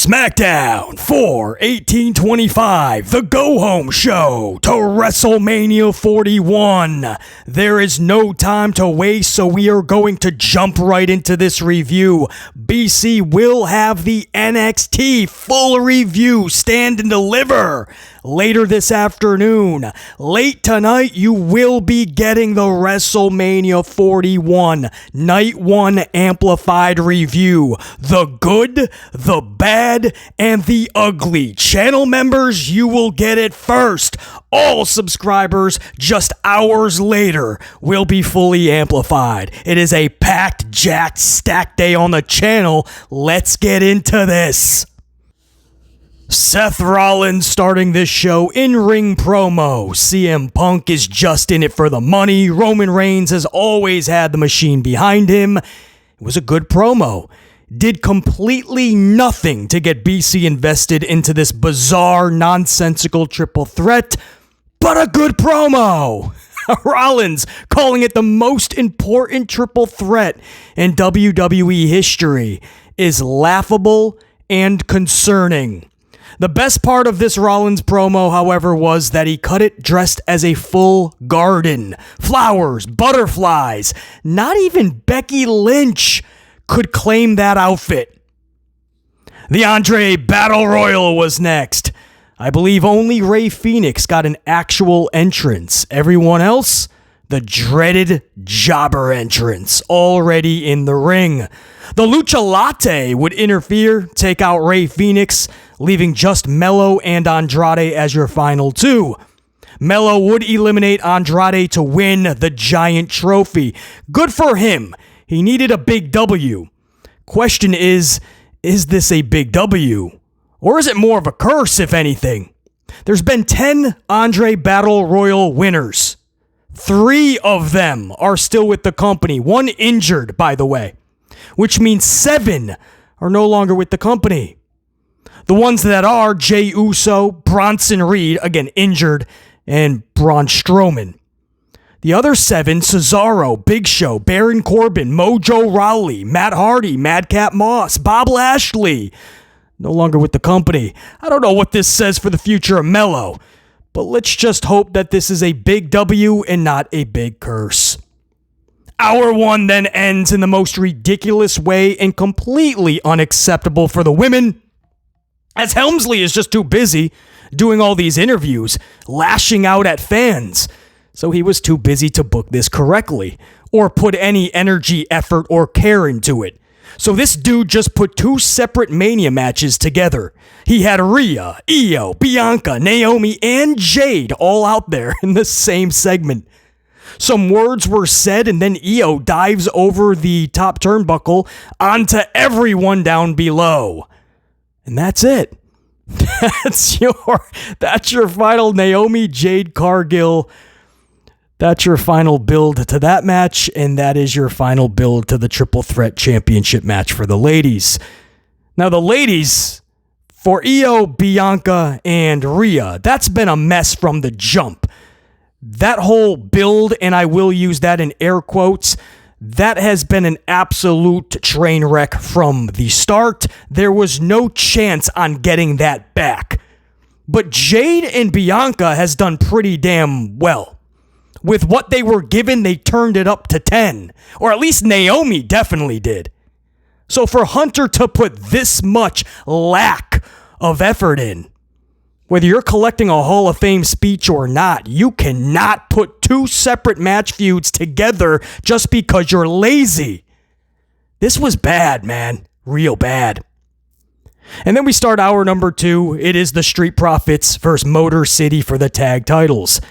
SmackDown for 1825, the go-home show to WrestleMania 41. There is no time to waste, so we are going to jump right into this review. BC will have the NXT full review, stand and deliver, later this afternoon. Late tonight, you will be getting the WrestleMania 41 Night 1 Amplified review. The good, the bad, and the ugly. Channel members, you will get it first. All subscribers, just hours later, will be fully amplified. It is a packed, jacked, stacked day on the channel. Let's get into this. Seth Rollins starting this show, in-ring promo. CM Punk is just in it for the money. Roman Reigns has always had the machine behind him. It was a good promo. Did completely nothing to get BC invested into this bizarre, nonsensical triple threat, but a good promo. Rollins calling it the most important triple threat in WWE history is laughable and concerning. The best part of this Rollins promo, however, was that he cut it dressed as a full garden. Flowers, butterflies. Not even Becky Lynch could claim that outfit. The Andre Battle Royal was next. I believe only Rey Fenix got an actual entrance. Everyone else, the dreaded jobber entrance, already in the ring. The Lucha Latte would interfere, take out Rey Fenix, leaving just Mello and Andrade as your final two. Mello would eliminate Andrade to win the giant trophy. Good for him. He needed a big W. Question is this a big W? Or is it more of a curse, if anything? There's been 10 Andre Battle Royal winners. 3 of them are still with the company. 1 injured, by the way. Which means 7 are no longer with the company. The ones that are Jey Uso, Bronson Reed, again injured, and Braun Strowman. The other 7, Cesaro, Big Show, Baron Corbin, Mojo Rawley, Matt Hardy, Madcap Moss, Bob Lashley, no longer with the company. I don't know what this says for the future of Mello, but let's just hope that this is a big W and not a big curse. Hour 1 then ends in the most ridiculous way and completely unacceptable for the women, as Helmsley is just too busy doing all these interviews, lashing out at fans. So he was too busy to book this correctly, or put any energy, effort, or care into it. So this dude just put 2 separate Mania matches together. He had Rhea, Io, Bianca, Naomi, and Jade all out there in the same segment. Some words were said, and then Io dives over the top turnbuckle onto everyone down below. And that's it. That's your final Naomi, Jade, Cargill. That's your final build to that match, and that is your final build to the Triple Threat Championship match for the ladies. Now, the ladies, for Io, Bianca, and Rhea, that's been a mess from the jump. That whole build, and I will use that in air quotes, that has been an absolute train wreck from the start. There was no chance on getting that back. But Jade and Bianca has done pretty damn well. With what they were given, they turned it up to 10. Or at least Naomi definitely did. So for Hunter to put this much lack of effort in, whether you're collecting a Hall of Fame speech or not, you cannot put 2 separate match feuds together just because you're lazy. This was bad, man. Real bad. And then we start hour number 2. It is the Street Profits versus Motor City for the tag titles.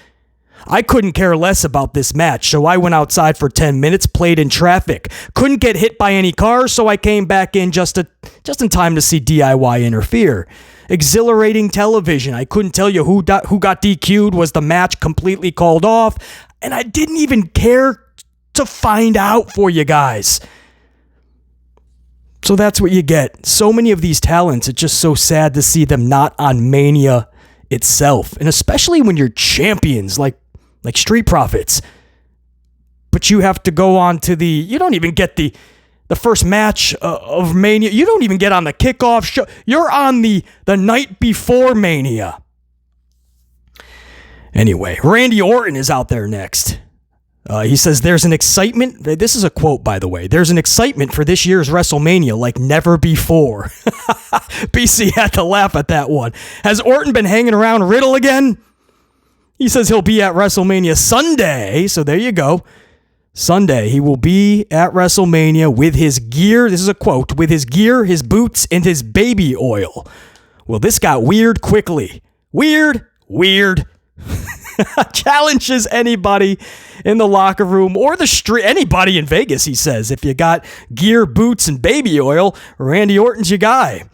I couldn't care less about this match, so I went outside for 10 minutes, played in traffic. Couldn't get hit by any cars, so I came back in just in time to see DIY interfere. Exhilarating television. I couldn't tell you who got DQ'd. Was the match completely called off? And I didn't even care to find out for you guys. So that's what you get. So many of these talents, it's just so sad to see them not on Mania itself. And especially when you're champions like Street Profits. But you have to go on to you don't even get the the first match of Mania. You don't even get on the kickoff show. You're on the night before Mania. Anyway, Randy Orton is out there next. He says there's an excitement. This is a quote, by the way. There's an excitement for this year's WrestleMania like never before. BC had to laugh at that one. Has Orton been hanging around Riddle again? He says he'll be at WrestleMania Sunday. So there you go. Sunday, he will be at WrestleMania with his gear. This is a quote. With his gear, his boots, and his baby oil. Well, this got weird quickly. Weird. Challenges anybody in the locker room or the street, anybody in Vegas, he says. If you got gear, boots, and baby oil, Randy Orton's your guy.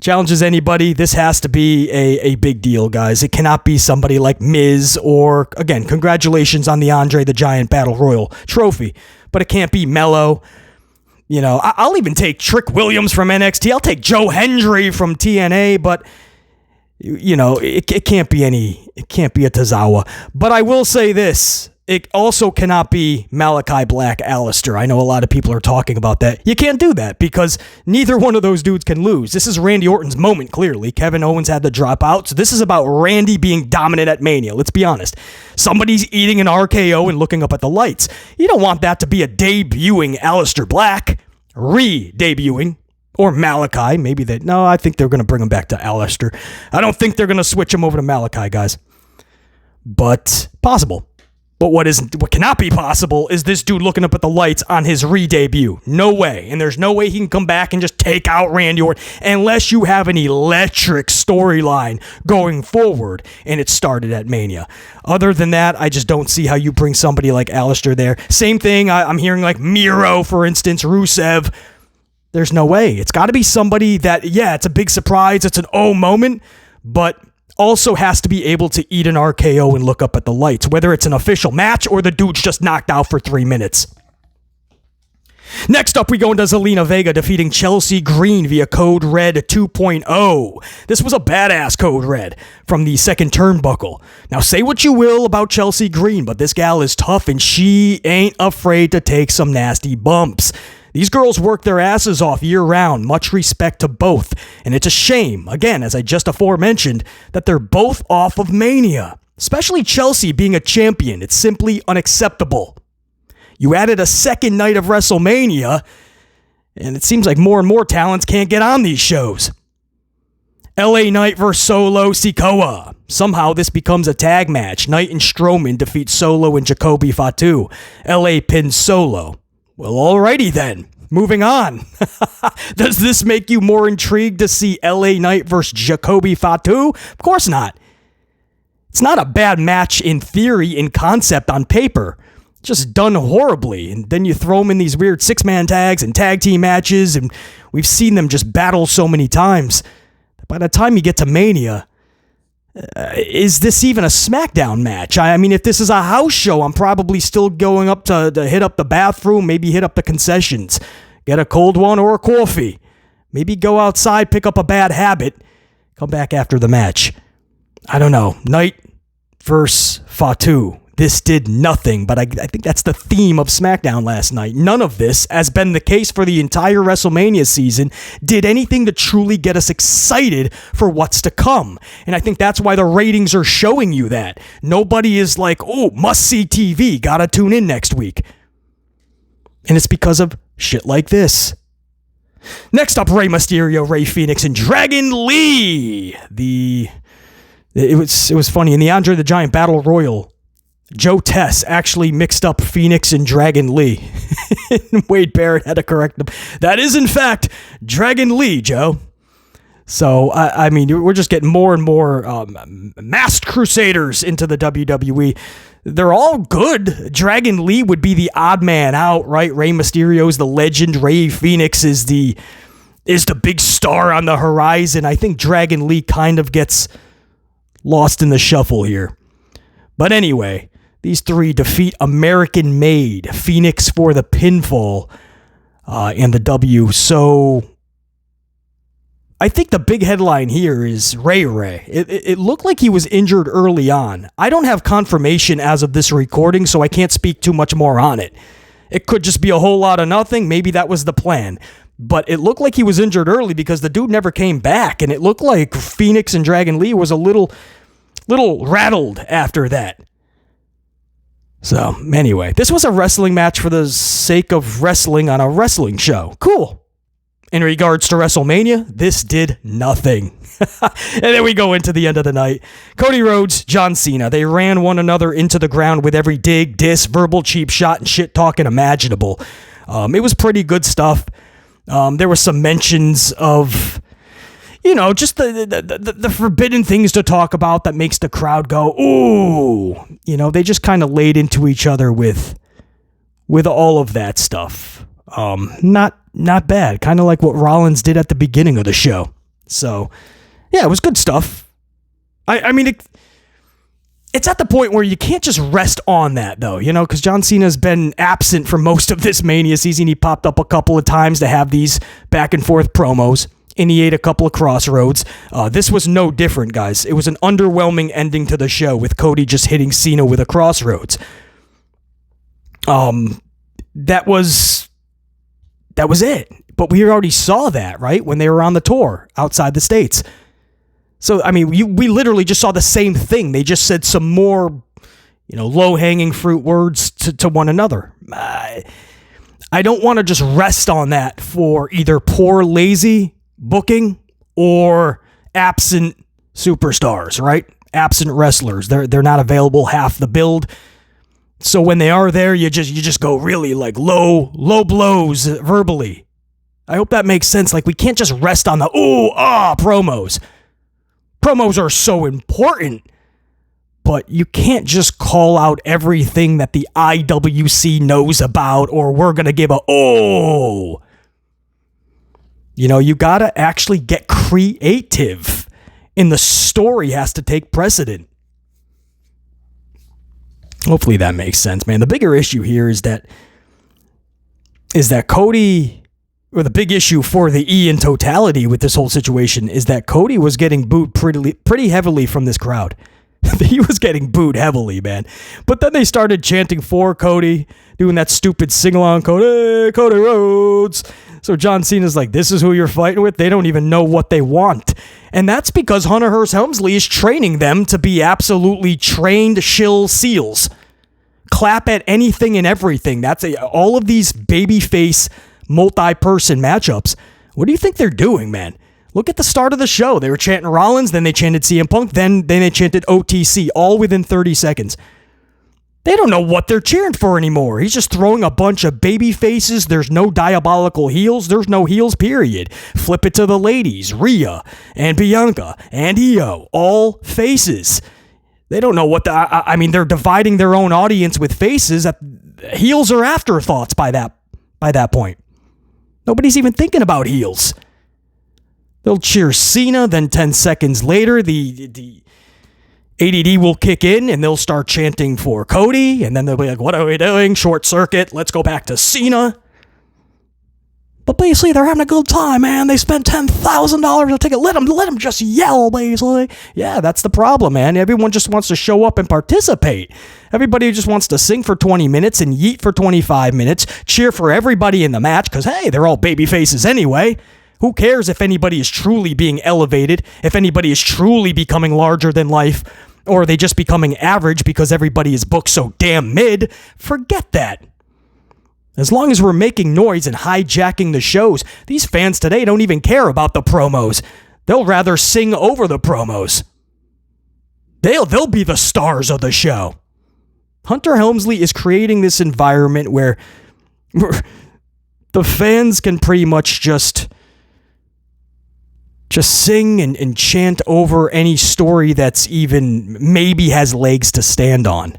Challenges anybody. This has to be a big deal, guys. It cannot be somebody like Miz or, again, congratulations on the Andre the Giant Battle Royal trophy, but it can't be Mello. You know, I'll even take Trick Williams from NXT. I'll take Joe Hendry from TNA, but you know, it can't be it can't be a Tozawa. But I will say this. It also cannot be Malachi Black Alistair. I know a lot of people are talking about that. You can't do that because neither one of those dudes can lose. This is Randy Orton's moment, clearly. Kevin Owens had to drop out. So this is about Randy being dominant at Mania. Let's be honest. Somebody's eating an RKO and looking up at the lights. You don't want that to be a debuting Alistair Black. Re-debuting. Or Malachi. Maybe they... No, I think they're going to bring him back to Alistair. I don't think they're going to switch him over to Malachi, guys. But possible. But what cannot be possible is this dude looking up at the lights on his re-debut. No way. And there's no way he can come back and just take out Randy Orton unless you have an electric storyline going forward and it started at Mania. Other than that, I just don't see how you bring somebody like Alistair there. Same thing, I'm hearing like Miro, for instance, Rusev. There's no way. It's got to be somebody that, yeah, it's a big surprise. It's an oh moment, but also has to be able to eat an RKO and look up at the lights, whether it's an official match or the dude's just knocked out for 3 minutes. Next up, we go into Zelena Vega defeating Chelsea Green via Code Red 2.0. This was a badass Code Red from the second turnbuckle. Now, say what you will about Chelsea Green, but this gal is tough and she ain't afraid to take some nasty bumps. These girls work their asses off year-round, much respect to both, and it's a shame, again, as I just aforementioned, that they're both off of Mania. Especially Chelsea being a champion, it's simply unacceptable. You added a second night of WrestleMania, and it seems like more and more talents can't get on these shows. LA Knight vs. Solo Sikoa. Somehow this becomes a tag match. Knight and Strowman defeat Solo and Jacoby Fatu. LA pins Solo. Well, alrighty then. Moving on. Does this make you more intrigued to see LA Knight versus Jacoby Fatu? Of course not. It's not a bad match in theory, in concept, on paper. Just done horribly. And then you throw them in these weird six-man tags and tag team matches, and we've seen them just battle so many times. By the time you get to Mania, is this even a SmackDown match? I mean, if this is a house show, I'm probably still going up to hit up the bathroom, maybe hit up the concessions, get a cold one or a coffee, maybe go outside, pick up a bad habit, come back after the match. I don't know. Knight versus Fatu. This did nothing, but I think that's the theme of SmackDown last night. None of this, as been the case for the entire WrestleMania season, did anything to truly get us excited for what's to come. And I think that's why the ratings are showing you that. Nobody is like, oh, must-see TV, gotta tune in next week. And it's because of shit like this. Next up, Rey Mysterio, Rey Fenix, and Dragon Lee. It was funny. In the Andre the Giant Battle Royal, Joe Tess actually mixed up Phoenix and Dragon Lee. Wade Barrett had to correct him. That is, in fact, Dragon Lee, Joe. So, I mean, we're just getting more and more masked crusaders into the WWE. They're all good. Dragon Lee would be the odd man out, right? Rey Mysterio's the legend. Rey Fenix is the big star on the horizon. I think Dragon Lee kind of gets lost in the shuffle here. But anyway, these three defeat American-made Phoenix for the pinfall and the W. So I think the big headline here is Ray. It looked like he was injured early on. I don't have confirmation as of this recording, so I can't speak too much more on it. It could just be a whole lot of nothing. Maybe that was the plan. But it looked like he was injured early because the dude never came back. And it looked like Phoenix and Dragon Lee was a little rattled after that. So, anyway, this was a wrestling match for the sake of wrestling on a wrestling show. Cool. In regards to WrestleMania, this did nothing. And then we go into the end of the night. Cody Rhodes, John Cena, they ran one another into the ground with every dig, diss, verbal cheap shot, and shit talking imaginable. It was pretty good stuff. There were some mentions of, just the forbidden things to talk about that makes the crowd go, ooh. They just kind of laid into each other with all of that stuff. Not bad. Kind of like what Rollins did at the beginning of the show. So, yeah, it was good stuff. I mean, it's at the point where you can't just rest on that, though, because John Cena's been absent for most of this Mania season. He popped up a couple of times to have these back and forth promos, and he ate a couple of crossroads. This was no different, guys. It was an underwhelming ending to the show with Cody just hitting Cena with a crossroads. That was it. But we already saw that, right? When they were on the tour outside the States. So, I mean, we literally just saw the same thing. They just said some more, low-hanging fruit words to one another. I don't want to just rest on that for either poor, lazy booking or absent superstars, right? Absent wrestlers. They're not available half the build. So when they are there, you just go really like low blows verbally. I hope that makes sense. Like, we can't just rest on the promos. Promos are so important, but you can't just call out everything that the IWC knows about, or we're going to give you got to actually get creative, and the story has to take precedent. Hopefully that makes sense, man. The bigger issue here is that Cody, or the big issue for the E in totality with this whole situation, is that Cody was getting booed pretty heavily from this crowd. He was getting booed heavily, man. But then they started chanting for Cody, doing that stupid sing-along, Cody Rhodes. So John Cena's like, this is who you're fighting with? They don't even know what they want. And that's because Hunter Hearst Helmsley is training them to be absolutely trained shill seals. Clap at anything and everything. All of these babyface multi-person matchups. What do you think they're doing, man? Look at the start of the show. They were chanting Rollins, then they chanted CM Punk, then they chanted OTC, all within 30 seconds. They don't know what they're cheering for anymore. He's just throwing a bunch of baby faces. There's no diabolical heels. There's no heels, period. Flip it to the ladies. Rhea and Bianca and Io, all faces. They don't know what they're dividing their own audience with faces. Heels are afterthoughts by that point. Nobody's even thinking about heels. They'll cheer Cena, then 10 seconds later, the ADD will kick in, and they'll start chanting for Cody, and then they'll be like, what are we doing? Short circuit, let's go back to Cena. But basically, they're having a good time, man. They spent $10,000 a ticket. Let them just yell, basically. Yeah, that's the problem, man. Everyone just wants to show up and participate. Everybody just wants to sing for 20 minutes and yeet for 25 minutes, cheer for everybody in the match, because, hey, they're all baby faces anyway. Who cares if anybody is truly being elevated, if anybody is truly becoming larger than life, or are they just becoming average because everybody is booked so damn mid? Forget that. As long as we're making noise and hijacking the shows, these fans today don't even care about the promos. They'll rather sing over the promos. They'll be the stars of the show. Hunter Helmsley is creating this environment where the fans can pretty much just sing and chant over any story that's even maybe has legs to stand on.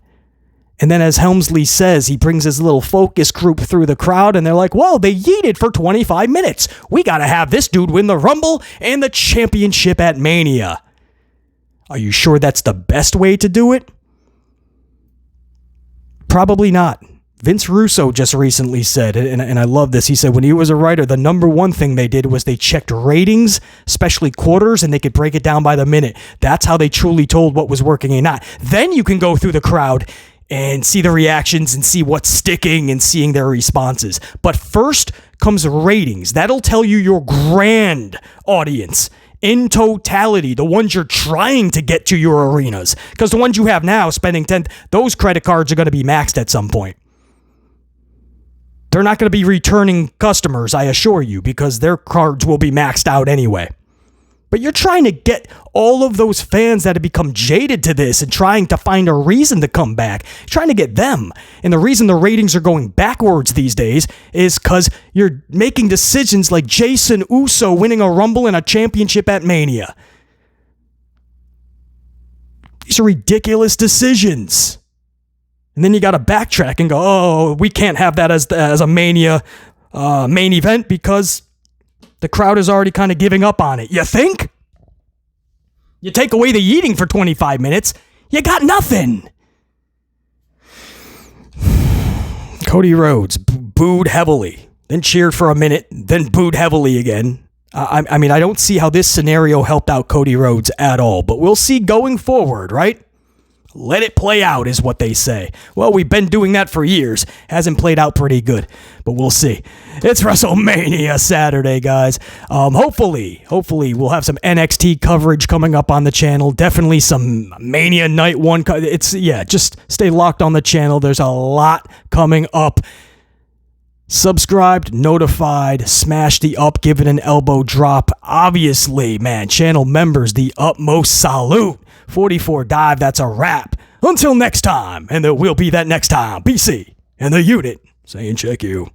And then as Helmsley says, he brings his little focus group through the crowd, and they're like, whoa, they yeeted for 25 minutes. We got to have this dude win the Rumble and the championship at Mania. Are you sure that's the best way to do it? Probably not. Vince Russo just recently said, and I love this, he said when he was a writer, the number one thing they did was they checked ratings, especially quarters, and they could break it down by the minute. That's how they truly told what was working and not. Then you can go through the crowd and see the reactions and see what's sticking and seeing their responses. But first comes ratings. That'll tell you your grand audience in totality, the ones you're trying to get to your arenas. Because the ones you have now spending 10, those credit cards are going to be maxed at some point. They're not going to be returning customers, I assure you, because their cards will be maxed out anyway. But you're trying to get all of those fans that have become jaded to this and trying to find a reason to come back. You're trying to get them. And the reason the ratings are going backwards these days is because you're making decisions like Jason Uso winning a Rumble and a championship at Mania. These are ridiculous decisions. And then you got to backtrack and go, oh, we can't have that as a Mania main event because the crowd is already kind of giving up on it. You think? You take away the eating for 25 minutes, you got nothing. Cody Rhodes booed heavily, then cheered for a minute, then booed heavily again. I mean, I don't see how this scenario helped out Cody Rhodes at all, but we'll see going forward, right? Let it play out is what they say. Well, we've been doing that for years. Hasn't played out pretty good, but we'll see. It's WrestleMania Saturday, guys. Hopefully we'll have some NXT coverage coming up on the channel. Definitely some Mania Night 1. Just stay locked on the channel. There's a lot coming up. Subscribed, notified, smash the up, give it an elbow drop. Obviously, man, channel members, the utmost salute. 44 dive, that's a wrap. Until next time, and there will be that next time. PC and the unit saying check you.